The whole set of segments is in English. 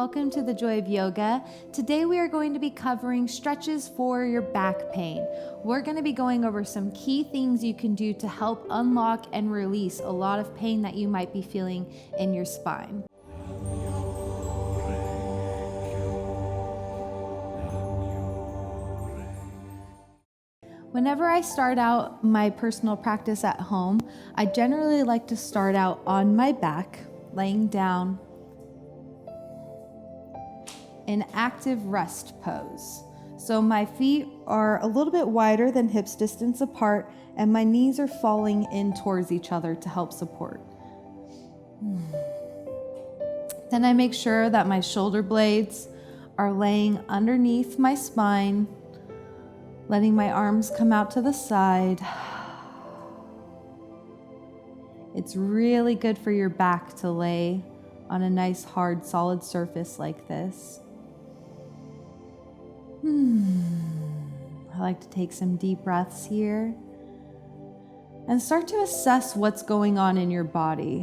welcome to the Joy of Yoga. Today we are going to be covering stretches for your back pain. We're going to be going over some key things you can do to help unlock and release a lot of pain that you might be feeling in your spine. Whenever I start out my personal practice at home, I generally like to start out on my back, laying down in active rest pose. So my feet are a little bit wider than hips distance apart, and my knees are falling in towards each other to help support. Then I make sure that my shoulder blades are laying underneath my spine, letting my arms come out to the side. It's really good for your back to lay on a nice, hard, solid surface like this. I like to take some deep breaths here and start to assess what's going on in your body.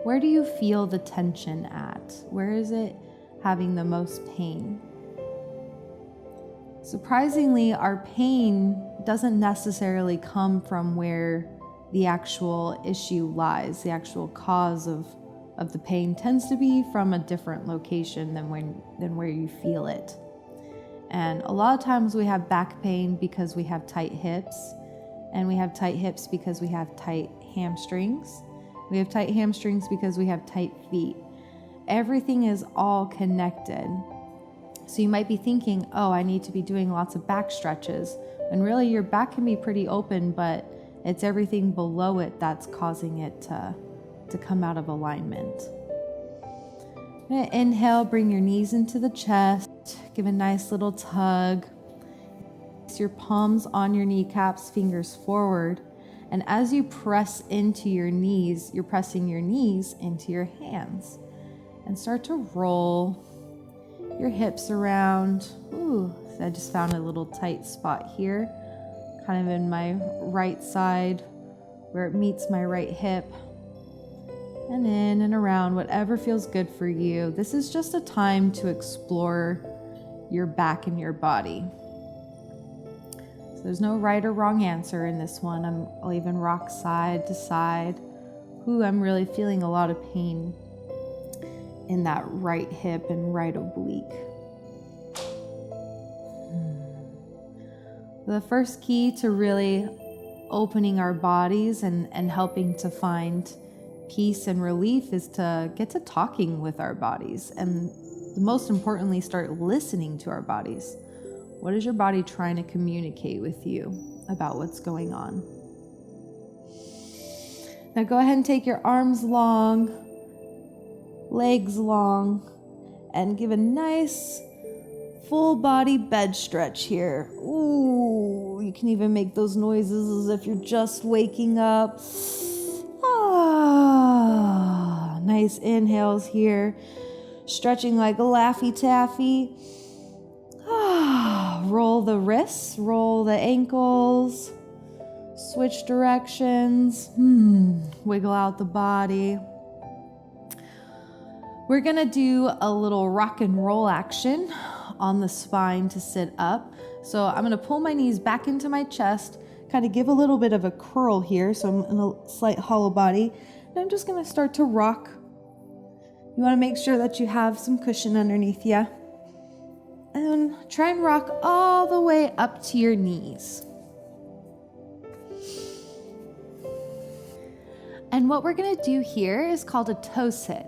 Where do you feel the tension at? Where is it having the most pain? Surprisingly, our pain doesn't necessarily come from where the actual issue lies. The actual cause of the pain tends to be from a different location than where you feel it. And a lot of times we have back pain because we have tight hips, and we have tight hips because we have tight hamstrings. We have tight hamstrings because we have tight feet. Everything is all connected. So you might be thinking, oh, I need to be doing lots of back stretches. And really your back can be pretty open, but it's everything below it that's causing it to come out of alignment. Inhale, bring your knees into the chest. Give a nice little tug. Place your palms on your kneecaps, fingers forward. And as you press into your knees, you're pressing your knees into your hands. And start to roll your hips around. Ooh, I just found a little tight spot here, kind of in my right side where it meets my right hip. And in and around, whatever feels good for you. This is just a time to explore your back and your body. So there's no right or wrong answer in this one. I'll even rock side to side. Ooh, I'm really feeling a lot of pain in that right hip and right oblique. The first key to really opening our bodies and helping to find peace and relief is to get to talking with our bodies, and most importantly, start listening to our bodies. What is your body trying to communicate with you about what's going on? Now go ahead and take your arms long, legs long, and give a nice full body bed stretch here. Ooh, you can even make those noises as if you're just waking up. Nice inhales here, stretching like a Laffy Taffy. Roll the wrists, roll the ankles, switch directions, wiggle out the body. We're gonna do a little rock and roll action on the spine to sit up. So I'm gonna pull my knees back into my chest, kind of give a little bit of a curl here, so I'm in a slight hollow body. And I'm just gonna start to rock. You wanna make sure that you have some cushion underneath you. And try and rock all the way up to your knees. And what we're gonna do here is called a toe sit.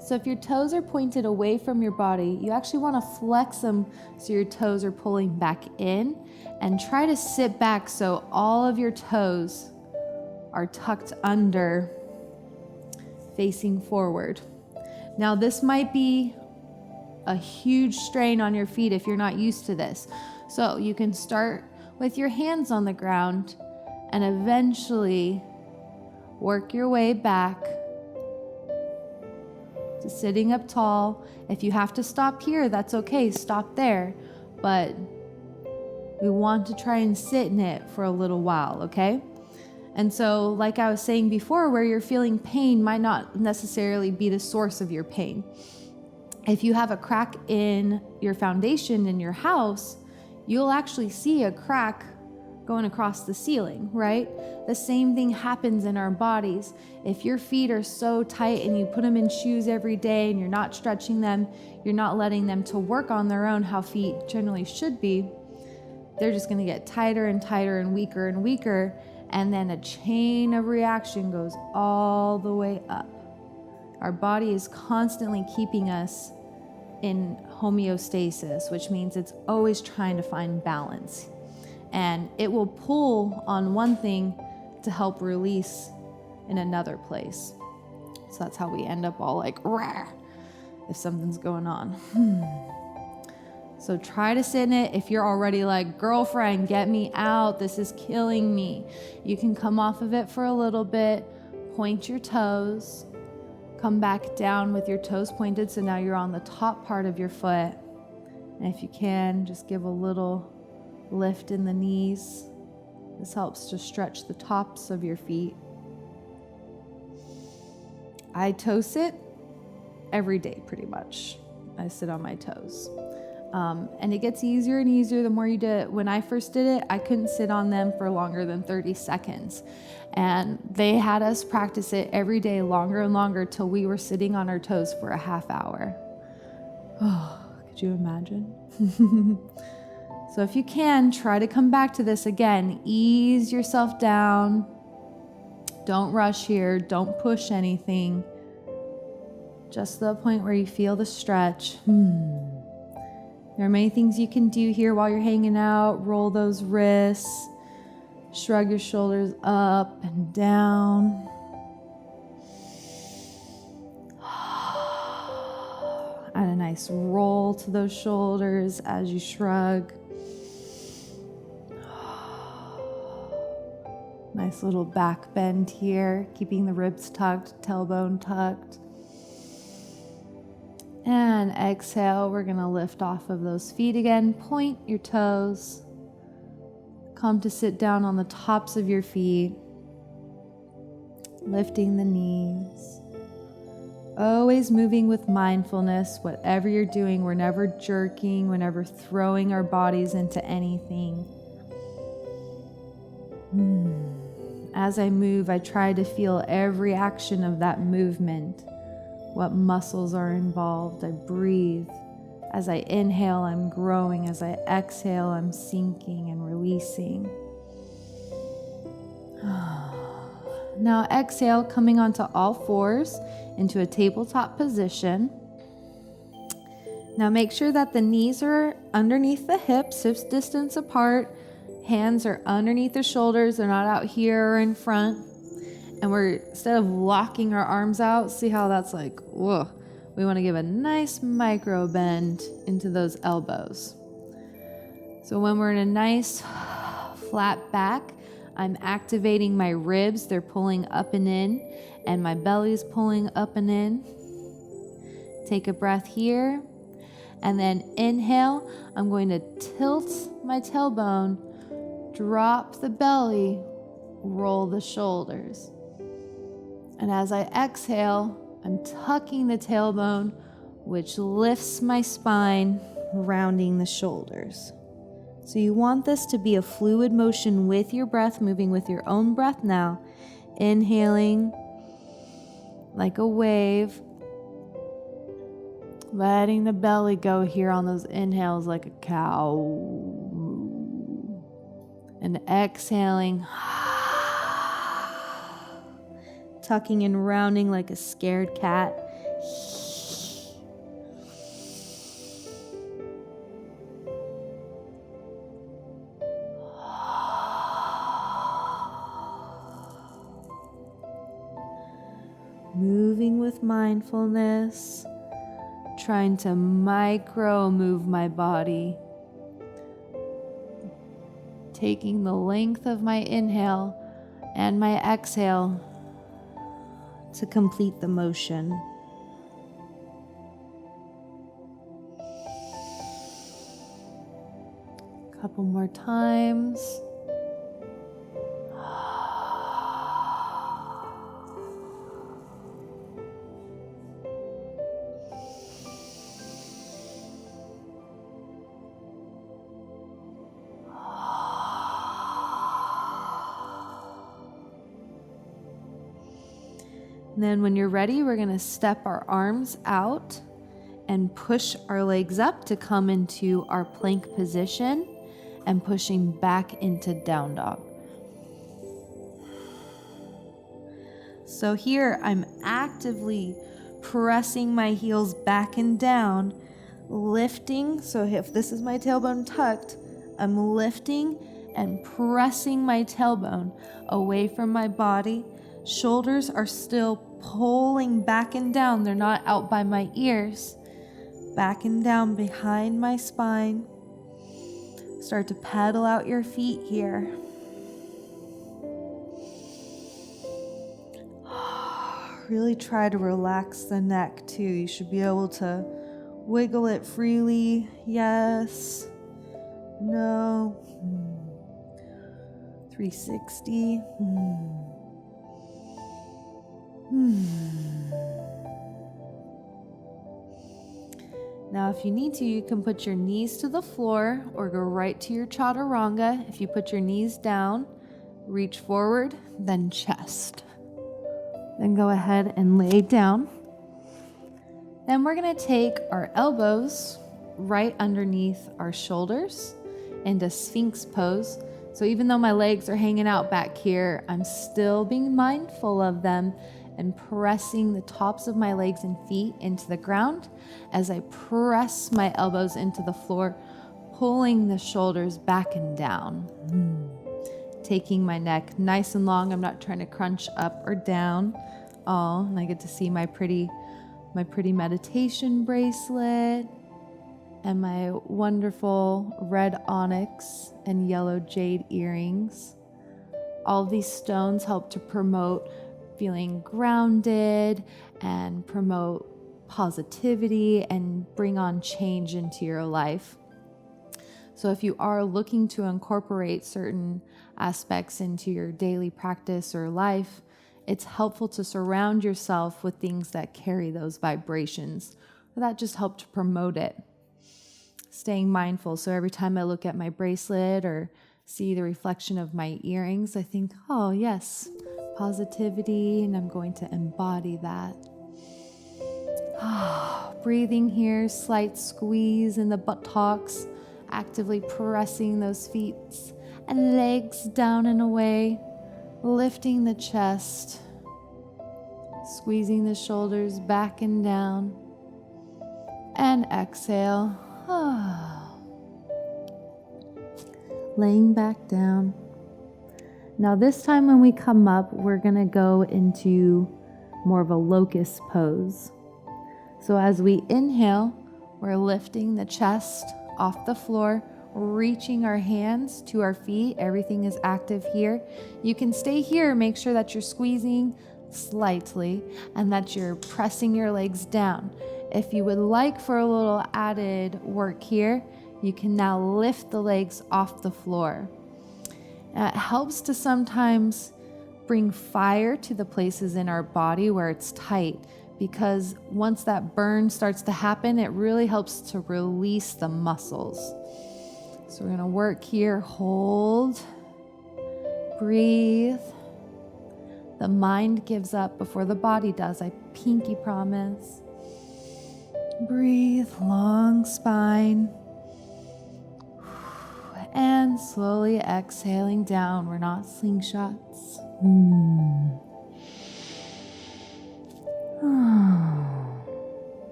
So if your toes are pointed away from your body, you actually want to flex them so your toes are pulling back in, and try to sit back so all of your toes are tucked under, facing forward. Now this might be a huge strain on your feet if you're not used to this. So you can start with your hands on the ground and eventually work your way back to sitting up tall. If you have to stop here, that's okay, stop there. But we want to try and sit in it for a little while, okay? And so, like I was saying before, where you're feeling pain might not necessarily be the source of your pain. If you have a crack in your foundation in your house, you'll actually see a crack going across the ceiling, right? The same thing happens in our bodies. If your feet are so tight and you put them in shoes every day and you're not stretching them, you're not letting them to work on their own how feet generally should be, they're just going to get tighter and tighter and weaker, and then a chain of reaction goes all the way up. Our body is constantly keeping us in homeostasis, which means it's always trying to find balance. And it will pull on one thing to help release in another place. So that's how we end up all like, rah, if something's going on. So try to sit in it. If you're already like, girlfriend, get me out, this is killing me, you can come off of it for a little bit, point your toes, come back down with your toes pointed, so now you're on the top part of your foot. And if you can, just give a little lift in the knees. This helps to stretch the tops of your feet. I toe sit every day pretty much. I sit on my toes. And it gets easier and easier the more you do it. When I first did it, I couldn't sit on them for longer than 30 seconds. And they had us practice it every day longer and longer till we were sitting on our toes for a half hour. Oh, could you imagine? So if you can, try to come back to this again. Ease yourself down. Don't rush here. Don't push anything. Just to the point where you feel the stretch. There are many things you can do here while you're hanging out. Roll those wrists. Shrug your shoulders up and down. Add a nice roll to those shoulders as you shrug. Nice little back bend here, keeping the ribs tucked, tailbone tucked. And exhale, we're going to lift off of those feet again. Point your toes. Come to sit down on the tops of your feet. Lifting the knees. Always moving with mindfulness. Whatever you're doing, we're never jerking. We're never throwing our bodies into anything. As I move, I try to feel every action of that movement. What muscles are involved. I breathe. As I inhale, I'm growing. As I exhale, I'm sinking and releasing. Now exhale, coming onto all fours into a tabletop position. Now make sure that the knees are underneath the hips distance apart. Hands are underneath the shoulders. They're not out here or in front. And we're, instead of locking our arms out, see how that's like, whoa. We want to give a nice micro bend into those elbows. So when we're in a nice flat back, I'm activating my ribs. They're pulling up and in, and my belly's pulling up and in. Take a breath here. And then inhale, I'm going to tilt my tailbone, drop the belly, roll the shoulders. And as I exhale, I'm tucking the tailbone, which lifts my spine, rounding the shoulders. So you want this to be a fluid motion with your breath, moving with your own breath now. Inhaling like a wave. Letting the belly go here on those inhales like a cow. And exhaling. Tucking and rounding like a scared cat. Moving with mindfulness, trying to micro move my body. Taking the length of my inhale and my exhale to complete the motion. A couple more times. Then when you're ready, we're going to step our arms out and push our legs up to come into our plank position and pushing back into down dog. So here I'm actively pressing my heels back and down, lifting. So if this is my tailbone tucked, I'm lifting and pressing my tailbone away from my body. Shoulders are still pulling back and down. They're not out by my ears. Back and down behind my spine. Start to pedal out your feet here. Really try to relax the neck too. You should be able to wiggle it freely. Yes. No. 360. Now, if you need to, you can put your knees to the floor or go right to your chaturanga. If you put your knees down, reach forward, then chest. Then go ahead and lay down. Then we're going to take our elbows right underneath our shoulders into Sphinx pose. So even though my legs are hanging out back here, I'm still being mindful of them and pressing the tops of my legs and feet into the ground as I press my elbows into the floor, pulling the shoulders back and down. Taking my neck nice and long. I'm not trying to crunch up or down. Oh, and I get to see my pretty meditation bracelet and my wonderful red onyx and yellow jade earrings. All of these stones help to promote feeling grounded and promote positivity and bring on change into your life. So if you are looking to incorporate certain aspects into your daily practice or life, it's helpful to surround yourself with things that carry those vibrations, or that just help to promote it. Staying mindful. So every time I look at my bracelet or see the reflection of my earrings, I think, oh yes, positivity, and I'm going to embody that. Breathing here, slight squeeze in the buttocks, actively pressing those feet and legs down and away. Lifting the chest, squeezing the shoulders back and down, and exhale. Laying back down. Now this time when we come up, we're going to go into more of a locust pose. So as we inhale, we're lifting the chest off the floor, reaching our hands to our feet. Everything is active here. You can stay here. Make sure that you're squeezing slightly and that you're pressing your legs down. If you would like for a little added work here, you can now lift the legs off the floor. It helps to sometimes bring fire to the places in our body where it's tight, because once that burn starts to happen, it really helps to release the muscles. So we're going to work here, hold, breathe. The mind gives up before the body does, I pinky promise. Breathe, long spine. And slowly exhaling down. We're not slingshots.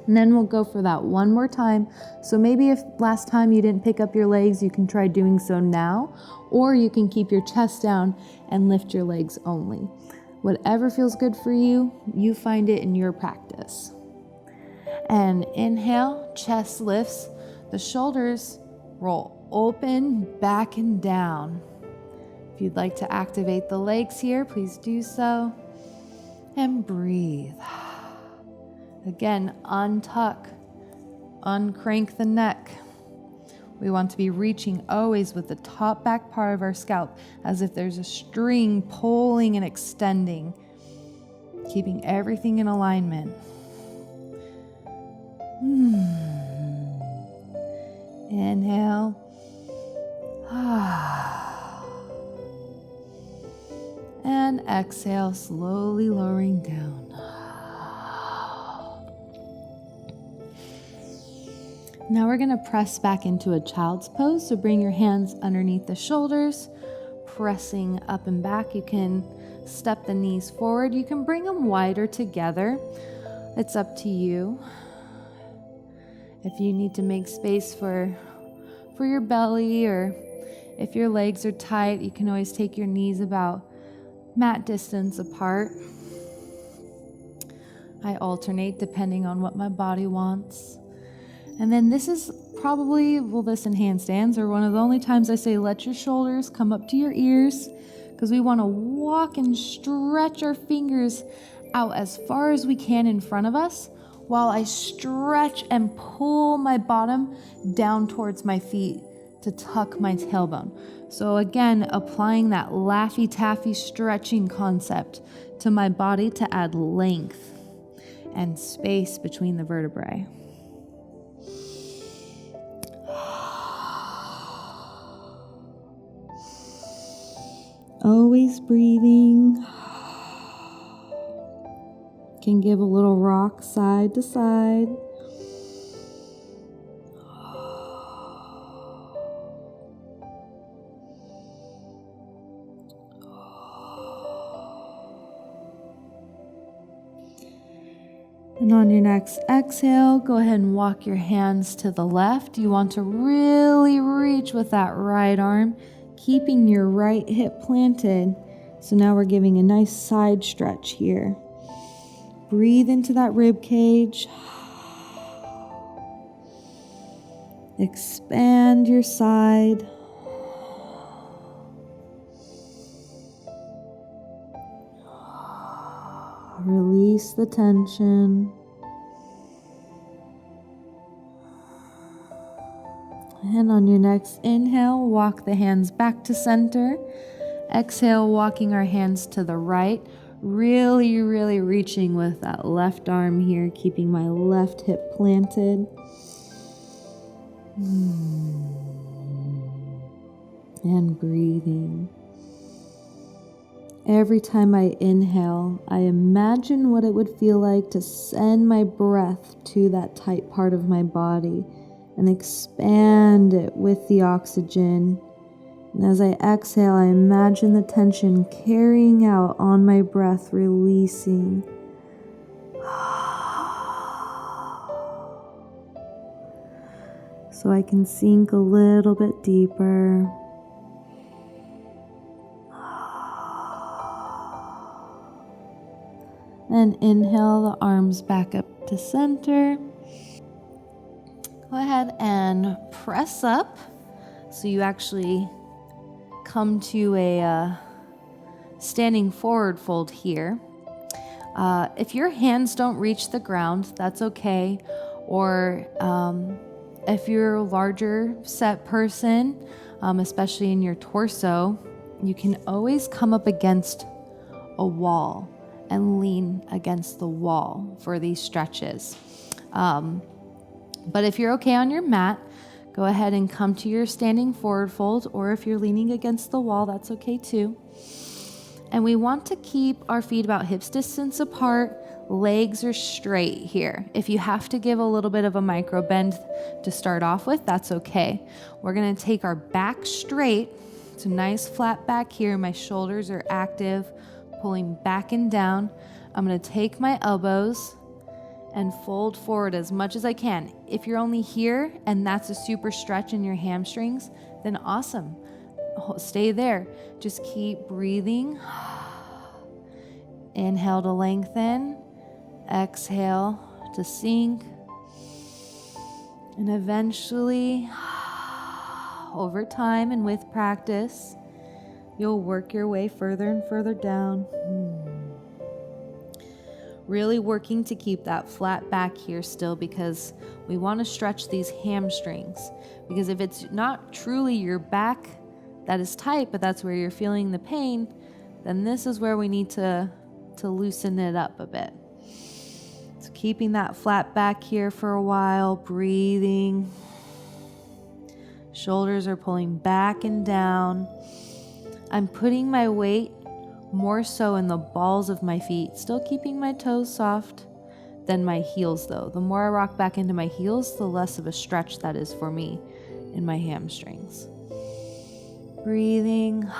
And then we'll go for that one more time. So maybe if last time you didn't pick up your legs, you can try doing so now, or you can keep your chest down and lift your legs only. Whatever feels good for you, you find it in your practice. And inhale, chest lifts, the shoulders roll open, back and down. If you'd like to activate the legs here, please do so. And breathe. Again, untuck, uncrank the neck. We want to be reaching always with the top back part of our scalp as if there's a string pulling and extending, keeping everything in alignment. Inhale. And exhale, slowly lowering down. Now we're going to press back into a child's pose. So bring your hands underneath the shoulders, pressing up and back. You can step the knees forward. You can bring them wider together. It's up to you. If you need to make space for your belly, or if your legs are tight, you can always take your knees about mat distance apart. I alternate depending on what my body wants. And then this is probably, this in handstands are one of the only times I say let your shoulders come up to your ears, because we want to walk and stretch our fingers out as far as we can in front of us, while I stretch and pull my bottom down towards my feet to tuck my tailbone. So again, applying that Laffy Taffy stretching concept to my body to add length and space between the vertebrae. Always breathing. Can give a little rock side to side. And on your next exhale, go ahead and walk your hands to the left. You want to really reach with that right arm, keeping your right hip planted. So now we're giving a nice side stretch here. Breathe into that rib cage. Expand your side. Release the tension. And on your next inhale, walk the hands back to center. Exhale, walking our hands to the right. Really, really reaching with that left arm here, keeping my left hip planted. And breathing. Every time I inhale, I imagine what it would feel like to send my breath to that tight part of my body and expand it with the oxygen. And as I exhale, I imagine the tension carrying out on my breath, releasing. So I can sink a little bit deeper. And inhale the arms back up to center. Go ahead and press up so you actually come to a standing forward fold here. If your hands don't reach the ground, that's okay. Or if you're a larger set person, especially in your torso, you can always come up against a wall and lean against the wall for these stretches. But if you're okay on your mat, go ahead and come to your standing forward fold, or if you're leaning against the wall, that's okay too. And we want to keep our feet about hips distance apart. Legs are straight here. If you have to give a little bit of a micro bend to start off with, that's okay. We're gonna take our back straight. It's a nice flat back here. My shoulders are active, pulling back and down. I'm gonna take my elbows and fold forward as much as I can. If you're only here and that's a super stretch in your hamstrings, then awesome. Stay there. Just keep breathing. Inhale to lengthen. Exhale to sink. And eventually, over time and with practice, you'll work your way further and further down. Really working to keep that flat back here still, because we want to stretch these hamstrings. Because if it's not truly your back that is tight, but that's where you're feeling the pain, then this is where we need to loosen it up a bit. So keeping that flat back here for a while, breathing. Shoulders are pulling back and down. I'm putting my weight more so in the balls of my feet, still keeping my toes soft, than my heels though. The more I rock back into my heels, the less of a stretch that is for me in my hamstrings. Breathing.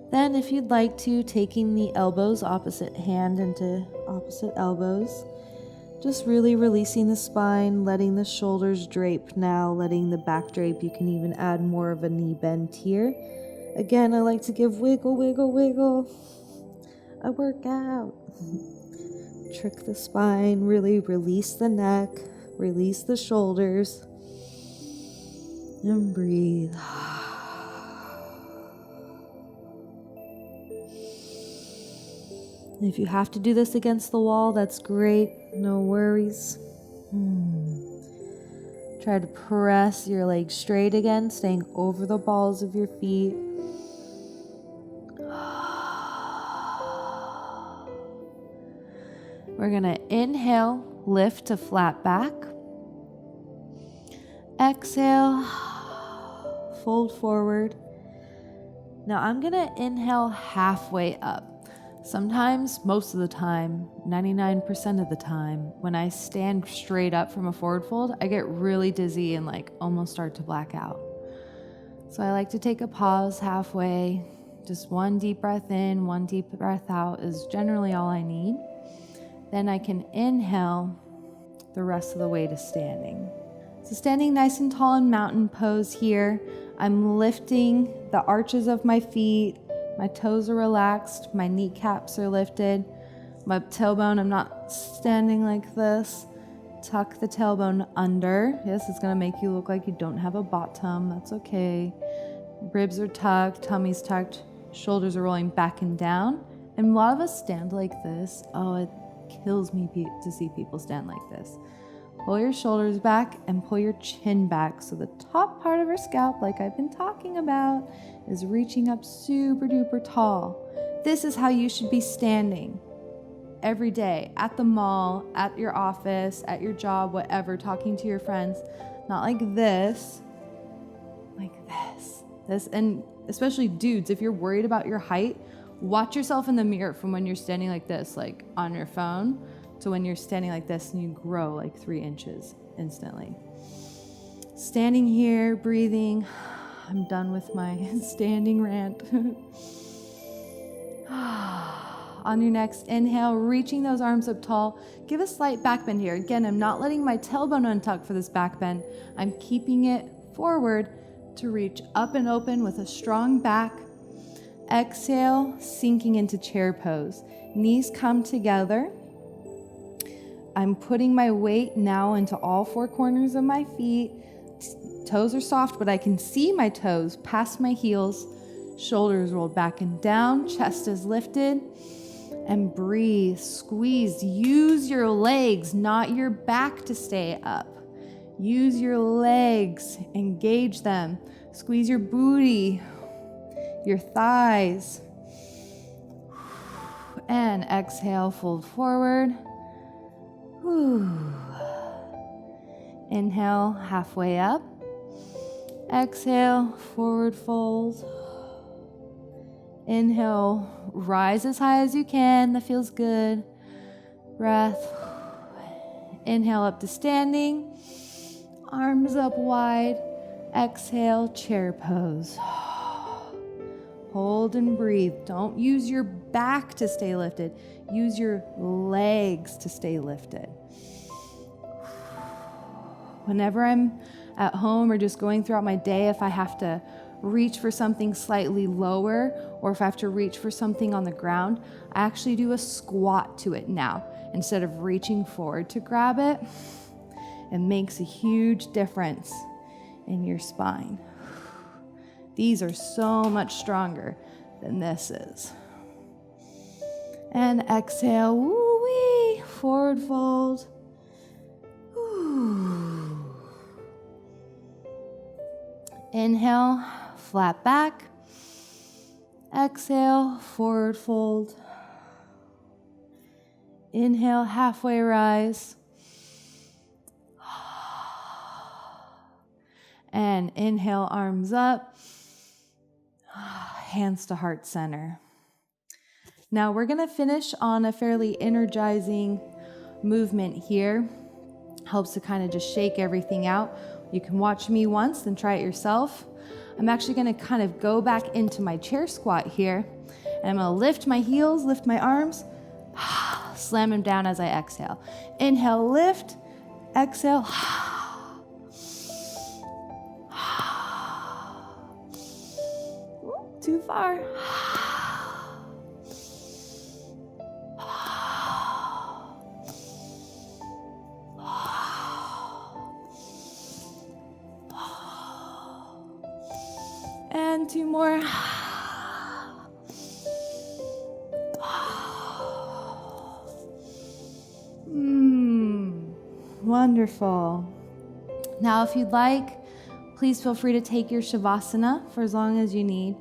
Then if you'd like to, taking the elbows opposite hand into opposite elbows, just really releasing the spine, letting the shoulders drape now, letting the back drape. You can even add more of a knee bend here. Again, I like to give wiggle, wiggle, wiggle. I work out. Trick the spine, really release the neck, release the shoulders, and breathe. If you have to do this against the wall, that's great. No worries. Try to press your legs straight again, staying over the balls of your feet. We're going to inhale, lift to flat back. Exhale, fold forward. Now I'm going to inhale halfway up. Sometimes, most of the time, 99% of the time, when I stand straight up from a forward fold, I get really dizzy and almost start to black out. So I like to take a pause halfway. Just one deep breath in, one deep breath out is generally all I need. Then I can inhale the rest of the way to standing. So standing nice and tall in mountain pose here, I'm lifting the arches of my feet. My toes are relaxed, my kneecaps are lifted, my tailbone, I'm not standing like this. Tuck the tailbone under. Yes, it's gonna make you look like you don't have a bottom, that's okay. Ribs are tucked, tummy's tucked, shoulders are rolling back and down. And a lot of us stand like this. Oh, it kills me to see people stand like this. Pull your shoulders back and pull your chin back so the top part of our scalp, like I've been talking about, is reaching up super duper tall. This is how you should be standing every day at the mall, at your office, at your job, whatever, talking to your friends. Not like this, like this. This, and especially dudes, if you're worried about your height, watch yourself in the mirror from when you're standing like this, like on your phone, to when you're standing like this and you grow like 3 inches instantly. Standing here, breathing. I'm done with my standing rant. On your next inhale, reaching those arms up tall. Give a slight back bend here. Again, I'm not letting my tailbone untuck for this back bend. I'm keeping it forward to reach up and open with a strong back. Exhale, sinking into chair pose. Knees come together. I'm putting my weight now into all 4 corners of my feet. Toes are soft, but I can see my toes past my heels. Shoulders rolled back and down. Chest is lifted. And breathe. Squeeze. Use your legs, not your back, to stay up. Use your legs. Engage them. Squeeze your booty, your thighs. And exhale, fold forward. Inhale, halfway up. Exhale, forward fold. Inhale, rise as high as you can. That feels good. Breath. Inhale up to standing. Arms up wide. Exhale, chair pose. Hold and breathe. Don't use your back to stay lifted. Use your legs to stay lifted. Whenever I'm at home or just going throughout my day, if I have to reach for something slightly lower or if I have to reach for something on the ground, I actually do a squat to it now instead of reaching forward to grab it. It makes a huge difference in your spine. These are so much stronger than this is. And exhale, woo-wee, forward fold. Woo. Inhale, flat back. Exhale, forward fold. Inhale, halfway rise. Again, inhale, arms up, hands to heart center. Now we're going to finish on a fairly energizing movement here. Helps to kind of just shake everything out. You can watch me once, then try it yourself. I'm actually going to kind of go back into my chair squat here. And I'm going to lift my heels, lift my arms, slam them down as I exhale. Inhale, lift, exhale. Too far. And 2 more. Wonderful. Now, if you'd like, please feel free to take your Shavasana for as long as you need.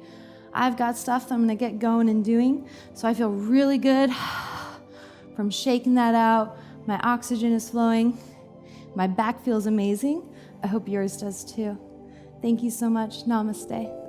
I've got stuff that I'm going to get going and doing, so I feel really good from shaking that out. My oxygen is flowing. My back feels amazing. I hope yours does too. Thank you so much. Namaste.